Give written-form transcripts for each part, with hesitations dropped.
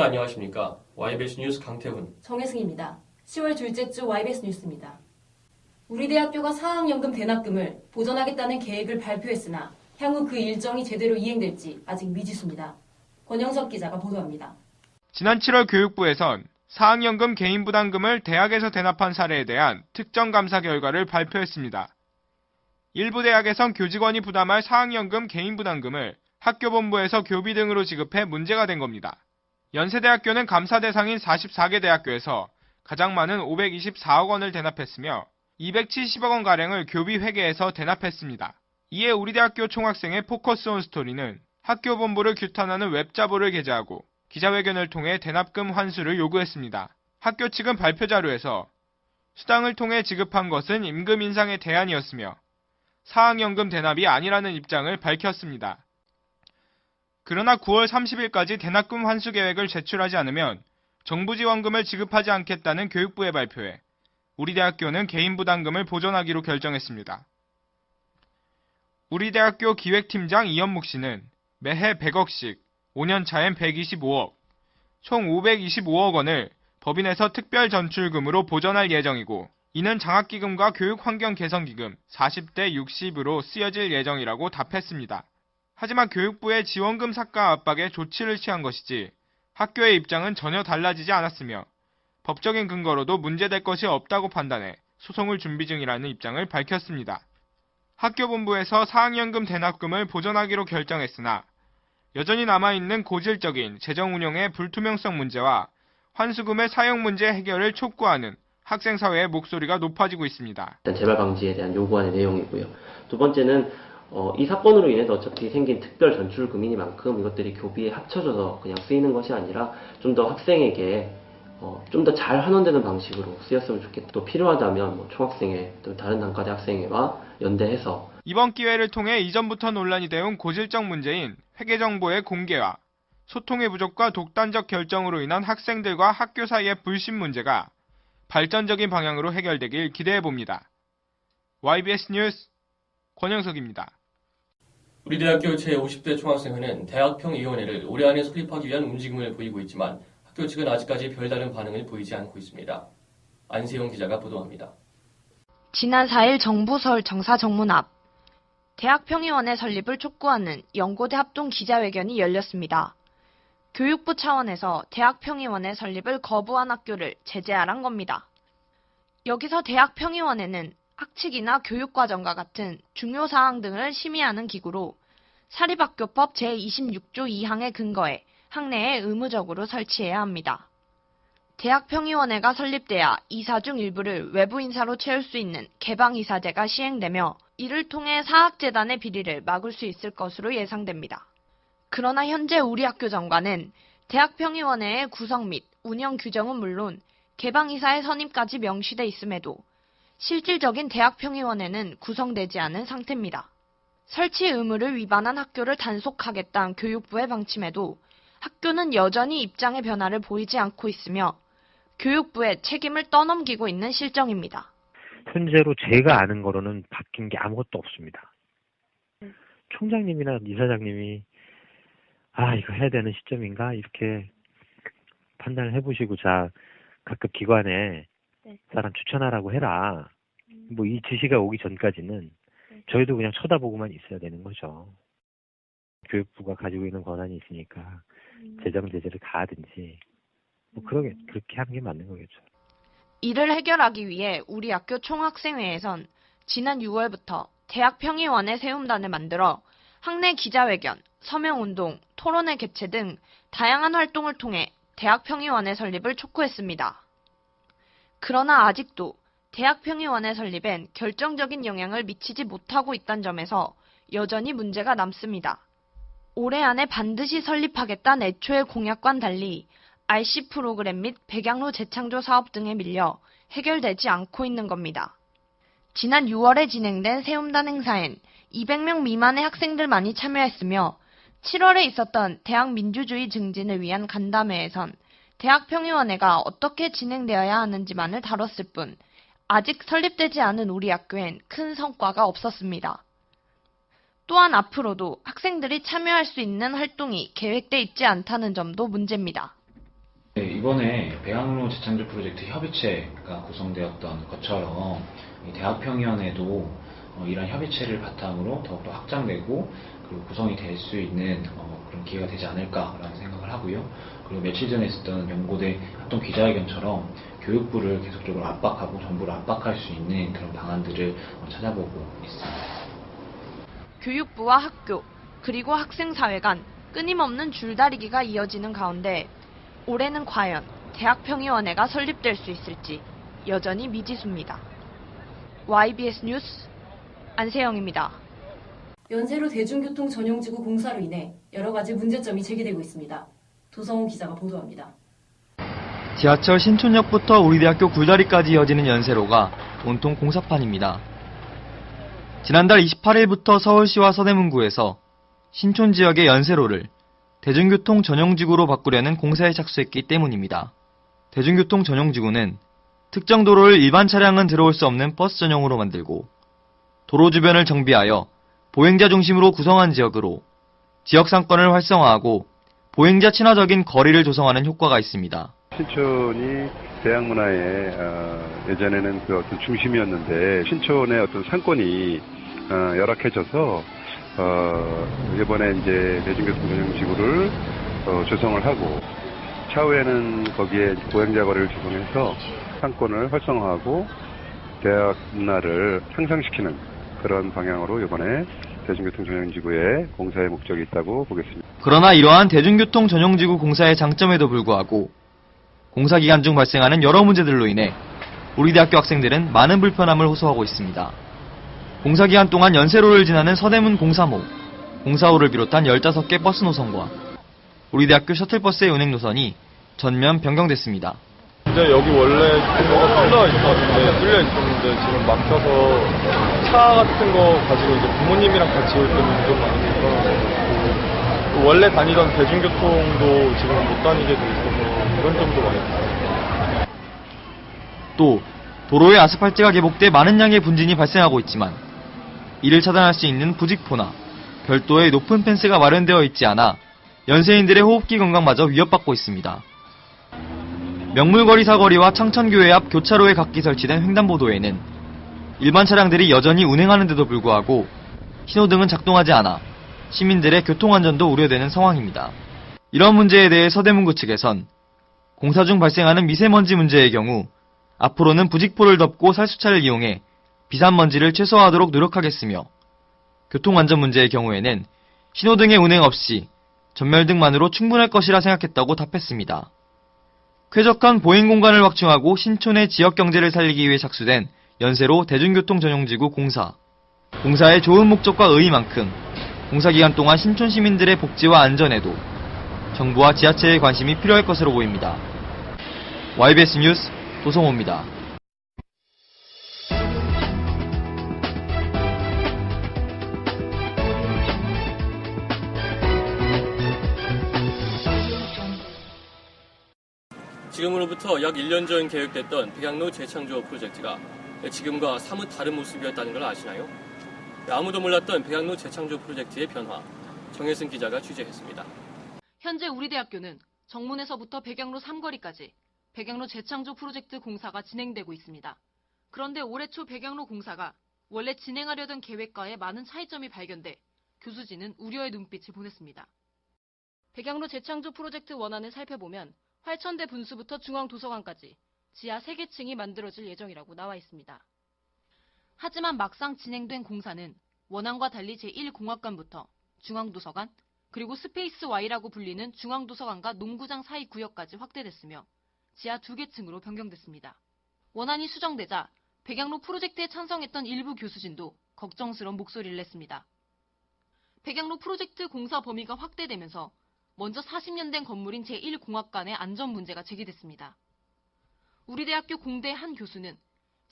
여러분 안녕하십니까? YBS 뉴스 강태훈, 정혜승입니다. 10월 둘째 주 YBS 뉴스입니다. 우리 대학교가 사학연금 대납금을 보전하겠다는 계획을 발표했으나 향후 그 일정이 제대로 이행될지 아직 미지수입니다. 권영석 기자가 보도합니다. 지난 7월 교육부에선 사학연금 개인부담금을 대학에서 대납한 사례에 대한 특정 감사 결과를 발표했습니다. 일부 대학에선 교직원이 부담할 사학연금 개인부담금을 학교본부에서 교비 등으로 지급해 문제가 된 겁니다. 연세대학교는 감사 대상인 44개 대학교에서 가장 많은 524억 원을 대납했으며 270억 원가량을 교비 회계에서 대납했습니다. 이에 우리 대학교 총학생의 포커스 온 스토리는 학교 본부를 규탄하는 웹자보를 게재하고 기자회견을 통해 대납금 환수를 요구했습니다. 학교 측은 발표 자료에서 수당을 통해 지급한 것은 임금 인상의 대안이었으며 사학연금 대납이 아니라는 입장을 밝혔습니다. 그러나 9월 30일까지 대납금 환수 계획을 제출하지 않으면 정부 지원금을 지급하지 않겠다는 교육부의 발표에 우리 대학교는 개인 부담금을 보전하기로 결정했습니다. 우리 대학교 기획팀장 이현묵 씨는 매해 100억씩 5년 차엔 125억, 총 525억 원을 법인에서 특별 전출금으로 보전할 예정이고 이는 장학기금과 교육환경개선기금 40대 60으로 쓰여질 예정이라고 답했습니다. 하지만 교육부의 지원금 삭감 압박에 조치를 취한 것이지 학교의 입장은 전혀 달라지지 않았으며 법적인 근거로도 문제될 것이 없다고 판단해 소송을 준비 중이라는 입장을 밝혔습니다. 학교본부에서 사학연금 대납금을 보전하기로 결정했으나 여전히 남아있는 고질적인 재정 운영의 불투명성 문제와 환수금의 사용 문제 해결을 촉구하는 학생사회의 목소리가 높아지고 있습니다. 일단 재발 방지에 대한 요구안의 내용이고요. 두 번째는 이 사건으로 인해서 어차피 생긴 특별 전출금이니만큼 이것들이 교비에 합쳐져서 그냥 쓰이는 것이 아니라 좀 더 학생에게 좀 더 잘 환원되는 방식으로 쓰였으면 좋겠다. 또 필요하다면 총학생회, 또 다른 단과대 학생회와 연대해서 이번 기회를 통해 이전부터 논란이 되온 고질적 문제인 회계정보의 공개와 소통의 부족과 독단적 결정으로 인한 학생들과 학교 사이의 불신 문제가 발전적인 방향으로 해결되길 기대해봅니다. YBS 뉴스 권영석입니다. 우리 대학교 제50대 총학생회는 대학평위원회를 올해 안에 설립하기 위한 움직임을 보이고 있지만 학교 측은 아직까지 별다른 반응을 보이지 않고 있습니다. 안세용 기자가 보도합니다. 지난 4일 정부 서울 정사정문 앞 대학평의원회 설립을 촉구하는 연고대 합동 기자회견이 열렸습니다. 교육부 차원에서 대학평의원회 설립을 거부한 학교를 제재하란 겁니다. 여기서 대학평의원회는 학칙이나 교육과정과 같은 중요 사항 등을 심의하는 기구로 사립학교법 제26조 2항에 근거해 학내에 의무적으로 설치해야 합니다. 대학평의원회가 설립돼야 이사 중 일부를 외부 인사로 채울 수 있는 개방이사제가 시행되며 이를 통해 사학재단의 비리를 막을 수 있을 것으로 예상됩니다. 그러나 현재 우리 학교 정과는 대학평의원회의 구성 및 운영 규정은 물론 개방이사의 선임까지 명시돼 있음에도 실질적인 대학평의원회는 구성되지 않은 상태입니다. 설치 의무를 위반한 학교를 단속하겠다는 교육부의 방침에도 학교는 여전히 입장의 변화를 보이지 않고 있으며 교육부의 책임을 떠넘기고 있는 실정입니다. 현재로 제가 아는 거로는 바뀐 게 아무것도 없습니다. 총장님이나 이사장님이 이거 해야 되는 시점인가 이렇게 판단을 해보시고 각급 기관에 사람 추천하라고 해라. 이 지시가 오기 전까지는 저희도 그냥 쳐다보고만 있어야 되는 거죠. 교육부가 가지고 있는 권한이 있으니까 재정 제재를 가하든지 그렇게 하는 게 맞는 거겠죠. 이를 해결하기 위해 우리 학교 총학생회에선 지난 6월부터 대학평의원회 세움단을 만들어 학내 기자회견, 서명운동, 토론회 개최 등 다양한 활동을 통해 대학평의원회 설립을 촉구했습니다. 그러나 아직도 대학평의원회 설립엔 결정적인 영향을 미치지 못하고 있다는 점에서 여전히 문제가 남습니다. 올해 안에 반드시 설립하겠다는 애초의 공약과는 달리 RC 프로그램 및 백양로 재창조 사업 등에 밀려 해결되지 않고 있는 겁니다. 지난 6월에 진행된 세움단 행사엔 200명 미만의 학생들만이 참여했으며 7월에 있었던 대학 민주주의 증진을 위한 간담회에선 대학평의원회가 어떻게 진행되어야 하는지만을 다뤘을 뿐 아직 설립되지 않은 우리 학교엔 큰 성과가 없었습니다. 또한 앞으로도 학생들이 참여할 수 있는 활동이 계획돼 있지 않다는 점도 문제입니다. 네, 이번에 배양로 재창조 프로젝트 협의체가 구성되었던 것처럼 이 대학평의원에도 이런 협의체를 바탕으로 더욱더 확장되고 그리고 구성이 될 수 있는 그런 기회가 되지 않을까라는 생각을 하고요. 그리고 며칠 전에 있었던 연고대 합동 기자회견처럼 교육부를 계속적으로 압박하고 정부를 압박할 수 있는 그런 방안들을 찾아보고 있습니다. 교육부와 학교, 그리고 학생사회 간 끊임없는 줄다리기가 이어지는 가운데 올해는 과연 대학평의원회가 설립될 수 있을지 여전히 미지수입니다. YBS 뉴스 안세영입니다. 연세로 대중교통 전용지구 공사로 인해 여러 가지 문제점이 제기되고 있습니다. 도성호 기자가 보도합니다. 지하철 신촌역부터 우리대학교 굴다리까지 이어지는 연세로가 온통 공사판입니다. 지난달 28일부터 서울시와 서대문구에서 신촌 지역의 연세로를 대중교통 전용지구로 바꾸려는 공사에 착수했기 때문입니다. 대중교통 전용지구는 특정 도로를 일반 차량은 들어올 수 없는 버스 전용으로 만들고 도로 주변을 정비하여 보행자 중심으로 구성한 지역으로 지역 상권을 활성화하고 보행자 친화적인 거리를 조성하는 효과가 있습니다. 신촌이 대학문화의 예전에는 그 어떤 중심이었는데 신촌의 어떤 상권이 열악해져서 이번에 이제 대중교통 전용지구를 조성을 하고 차후에는 거기에 보행자 거리를 조성해서 상권을 활성화하고 대학 문화를 향상시키는 그런 방향으로 이번에 대중교통 전용지구의 공사의 목적이 있다고 보겠습니다. 그러나 이러한 대중교통 전용지구 공사의 장점에도 불구하고 공사 기간 중 발생하는 여러 문제들로 인해 우리 대학교 학생들은 많은 불편함을 호소하고 있습니다. 공사 기간 동안 연세로를 지나는 서대문 035, 045를 비롯한 15개 버스 노선과 우리 대학교 셔틀버스의 운행 노선이 전면 변경됐습니다. 이제 여기 원래 도로가 뚫려 있었는데 지금 막혀서 차 같은 거 가지고 이제 부모님이랑 같이 올 때는 좀 많이 불편하고 원래 다니던 대중교통도 지금 못 다니게 돼 있어서 그런 점도 많이 불편합니다. 또 도로에 아스팔트가 개복돼 많은 양의 분진이 발생하고 있지만 이를 차단할 수 있는 부직포나 별도의 높은 펜스가 마련되어 있지 않아 연세인들의 호흡기 건강마저 위협받고 있습니다. 명물거리 사거리와 창천교회 앞 교차로에 각기 설치된 횡단보도에는 일반 차량들이 여전히 운행하는데도 불구하고 신호등은 작동하지 않아 시민들의 교통안전도 우려되는 상황입니다. 이런 문제에 대해 서대문구 측에선 공사 중 발생하는 미세먼지 문제의 경우 앞으로는 부직포를 덮고 살수차를 이용해 비산먼지를 최소화하도록 노력하겠으며 교통안전 문제의 경우에는 신호등의 운행 없이 전멸등만으로 충분할 것이라 생각했다고 답했습니다. 쾌적한 보행 공간을 확충하고 신촌의 지역 경제를 살리기 위해 착수된 연세로 대중교통 전용지구 공사. 공사의 좋은 목적과 의의만큼 공사 기간 동안 신촌 시민들의 복지와 안전에도 정부와 지자체의 관심이 필요할 것으로 보입니다. YBS 뉴스 도성호입니다. 지금으로부터 약 1년 전 계획됐던 배양로 재창조 프로젝트가 지금과 사뭇 다른 모습이었다는 걸 아시나요? 아무도 몰랐던 배양로 재창조 프로젝트의 변화, 정혜승 기자가 취재했습니다. 현재 우리 대학교는 정문에서부터 백양로 3거리까지 백양로 재창조 프로젝트 공사가 진행되고 있습니다. 그런데 올해 초 백양로 공사가 원래 진행하려던 계획과의 많은 차이점이 발견돼 교수진은 우려의 눈빛을 보냈습니다. 백양로 재창조 프로젝트 원안을 살펴보면 활천대 분수부터 중앙도서관까지 지하 3개 층이 만들어질 예정이라고 나와 있습니다. 하지만 막상 진행된 공사는 원안과 달리 제1공학관부터 중앙도서관, 그리고 스페이스 Y라고 불리는 중앙도서관과 농구장 사이 구역까지 확대됐으며 지하 2개 층으로 변경됐습니다. 원안이 수정되자 백양로 프로젝트에 찬성했던 일부 교수진도 걱정스러운 목소리를 냈습니다. 백양로 프로젝트 공사 범위가 확대되면서 먼저 40년 된 건물인 제1공학관의 안전 문제가 제기됐습니다. 우리 대학교 공대 한 교수는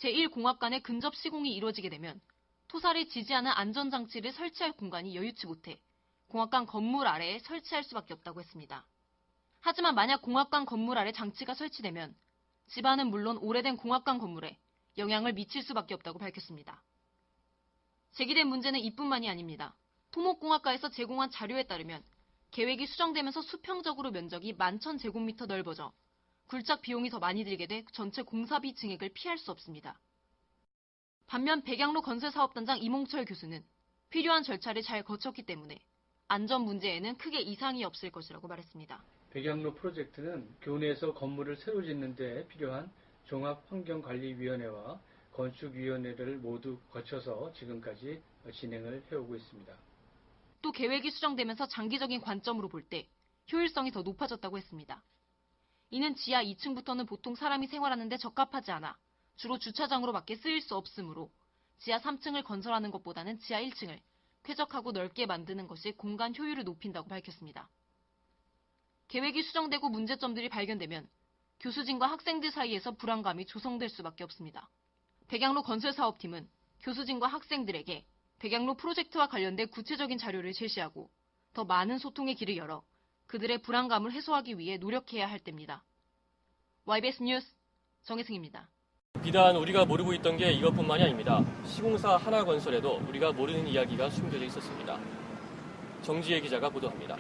제1공학관의 근접 시공이 이루어지게 되면 토사를 지지하는 안전장치를 설치할 공간이 여유치 못해 공학관 건물 아래에 설치할 수밖에 없다고 했습니다. 하지만 만약 공학관 건물 아래 장치가 설치되면 집안은 물론 오래된 공학관 건물에 영향을 미칠 수밖에 없다고 밝혔습니다. 제기된 문제는 이뿐만이 아닙니다. 토목공학과에서 제공한 자료에 따르면 계획이 수정되면서 수평적으로 면적이 11,000제곱미터 넓어져 굴착 비용이 더 많이 들게 돼 전체 공사비 증액을 피할 수 없습니다. 반면 백양로 건설사업단장 이몽철 교수는 필요한 절차를 잘 거쳤기 때문에 안전 문제에는 크게 이상이 없을 것이라고 말했습니다. 백양로 프로젝트는 교내에서 건물을 새로 짓는 데 필요한 종합환경관리위원회와 건축위원회를 모두 거쳐서 지금까지 진행을 해오고 있습니다. 또 계획이 수정되면서 장기적인 관점으로 볼 때 효율성이 더 높아졌다고 했습니다. 이는 지하 2층부터는 보통 사람이 생활하는 데 적합하지 않아 주로 주차장으로밖에 쓰일 수 없으므로 지하 3층을 건설하는 것보다는 지하 1층을 쾌적하고 넓게 만드는 것이 공간 효율을 높인다고 밝혔습니다. 계획이 수정되고 문제점들이 발견되면 교수진과 학생들 사이에서 불안감이 조성될 수밖에 없습니다. 백양로 건설사업팀은 교수진과 학생들에게 백양로 프로젝트와 관련된 구체적인 자료를 제시하고 더 많은 소통의 길을 열어 그들의 불안감을 해소하기 위해 노력해야 할 때입니다. YBS 뉴스 정혜승입니다. 비단 우리가 모르고 있던 게 이것뿐만이 아닙니다. 시공사 하나건설에도 우리가 모르는 이야기가 숨겨져 있었습니다. 정지혜 기자가 보도합니다.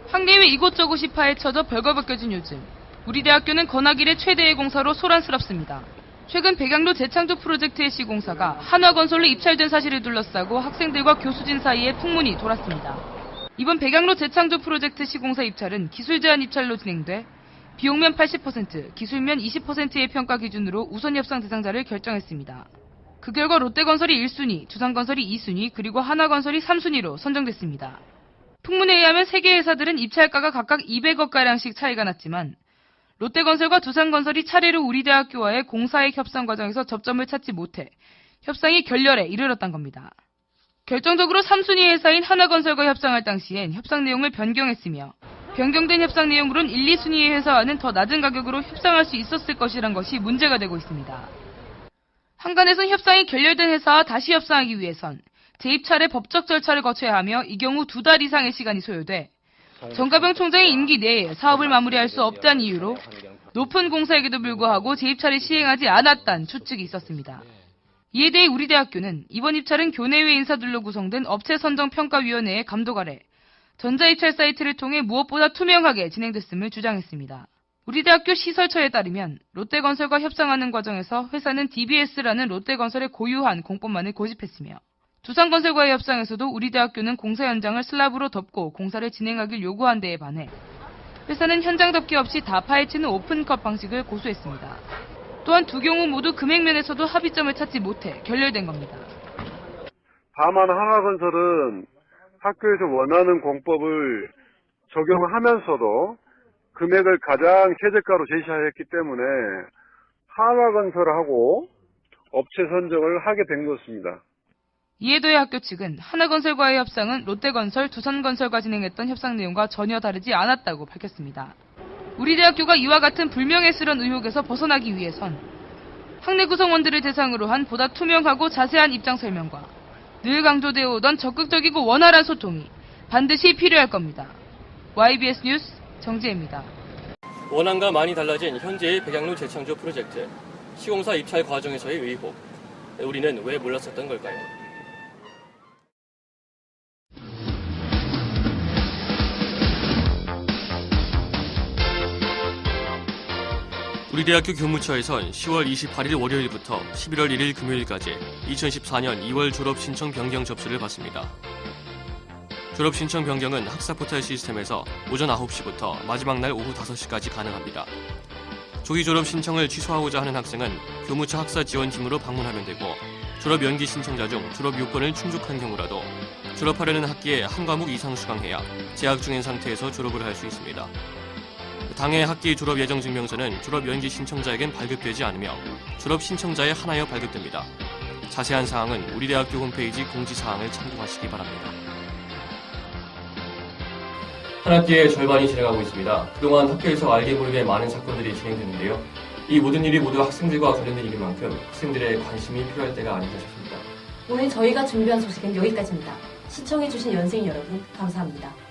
학내외 이곳저곳이 파헤쳐져 벌거벗겨진 요즘 우리 대학교는 건학일의 최대의 공사로 소란스럽습니다. 최근 백양로 재창조 프로젝트의 시공사가 한화건설로 입찰된 사실을 둘러싸고 학생들과 교수진 사이에 풍문이 돌았습니다. 이번 백양로 재창조 프로젝트 시공사 입찰은 기술 제한 입찰로 진행돼 비용면 80%, 기술면 20%의 평가 기준으로 우선 협상 대상자를 결정했습니다. 그 결과 롯데건설이 1순위, 두산건설이 2순위, 그리고 하나건설이 3순위로 선정됐습니다. 풍문에 의하면 3개 회사들은 입찰가가 각각 200억가량씩 차이가 났지만 롯데건설과 두산건설이 차례로 우리 대학교와의 공사액 협상 과정에서 접점을 찾지 못해 협상이 결렬에 이르렀단 겁니다. 결정적으로 3순위 회사인 하나건설과 협상할 당시엔 협상 내용을 변경했으며 변경된 협상 내용으론 1, 2순위의 회사와는 더 낮은 가격으로 협상할 수 있었을 것이란 것이 문제가 되고 있습니다. 한간에선 협상이 결렬된 회사와 다시 협상하기 위해선 재입찰의 법적 절차를 거쳐야 하며 이 경우 2달 이상의 시간이 소요돼 정가병 총장의 임기 내에 사업을 마무리할 수 없다는 이유로 높은 공사에도 불구하고 재입찰을 시행하지 않았다는 추측이 있었습니다. 이에 대해 우리 대학교는 이번 입찰은 교내외 인사들로 구성된 업체선정평가위원회의 감독 아래 전자입찰 사이트를 통해 무엇보다 투명하게 진행됐음을 주장했습니다. 우리 대학교 시설처에 따르면 롯데건설과 협상하는 과정에서 회사는 DBS라는 롯데건설의 고유한 공법만을 고집했으며 두산건설과의 협상에서도 우리 대학교는 공사 현장을 슬랍으로 덮고 공사를 진행하길 요구한 데에 반해 회사는 현장 덮개 없이 다 파헤치는 오픈컷 방식을 고수했습니다. 또한 두 경우 모두 금액면에서도 합의점을 찾지 못해 결렬된 겁니다. 다만 하나건설은 학교에서 원하는 공법을 적용하면서도 금액을 가장 최저가로 제시했기 때문에 하나건설하고 업체 선정을 하게 된 것입니다. 이에 더해 학교 측은 하나건설과의 협상은 롯데건설, 두산건설과 진행했던 협상 내용과 전혀 다르지 않았다고 밝혔습니다. 우리 대학교가 이와 같은 불명예스러운 의혹에서 벗어나기 위해선 학내 구성원들을 대상으로 한 보다 투명하고 자세한 입장 설명과 늘 강조되어 오던 적극적이고 원활한 소통이 반드시 필요할 겁니다. YBS 뉴스 정지혜입니다. 원안과 많이 달라진 현재의 백양로 재창조 프로젝트, 시공사 입찰 과정에서의 의혹. 우리는 왜 몰랐었던 걸까요? 우리 대학교 교무처에선 10월 28일 월요일부터 11월 1일 금요일까지 2014년 2월 졸업 신청 변경 접수를 받습니다. 졸업 신청 변경은 학사 포털 시스템에서 오전 9시부터 마지막 날 오후 5시까지 가능합니다. 조기 졸업 신청을 취소하고자 하는 학생은 교무처 학사 지원팀으로 방문하면 되고 졸업 연기 신청자 중 졸업 요건을 충족한 경우라도 졸업하려는 학기에 한 과목 이상 수강해야 재학 중인 상태에서 졸업을 할 수 있습니다. 당해 학기 졸업 예정 증명서는 졸업 연기 신청자에겐 발급되지 않으며 졸업 신청자에 한하여 발급됩니다. 자세한 사항은 우리 대학교 홈페이지 공지사항을 참고하시기 바랍니다. 한 학기의 절반이 지나가고 있습니다. 그동안 학교에서 알게 모르게 많은 사건들이 진행됐는데요. 이 모든 일이 모두 학생들과 관련된 일인 만큼 학생들의 관심이 필요할 때가 아닌가 싶습니다. 오늘 저희가 준비한 소식은 여기까지입니다. 시청해주신 연세인 여러분 감사합니다.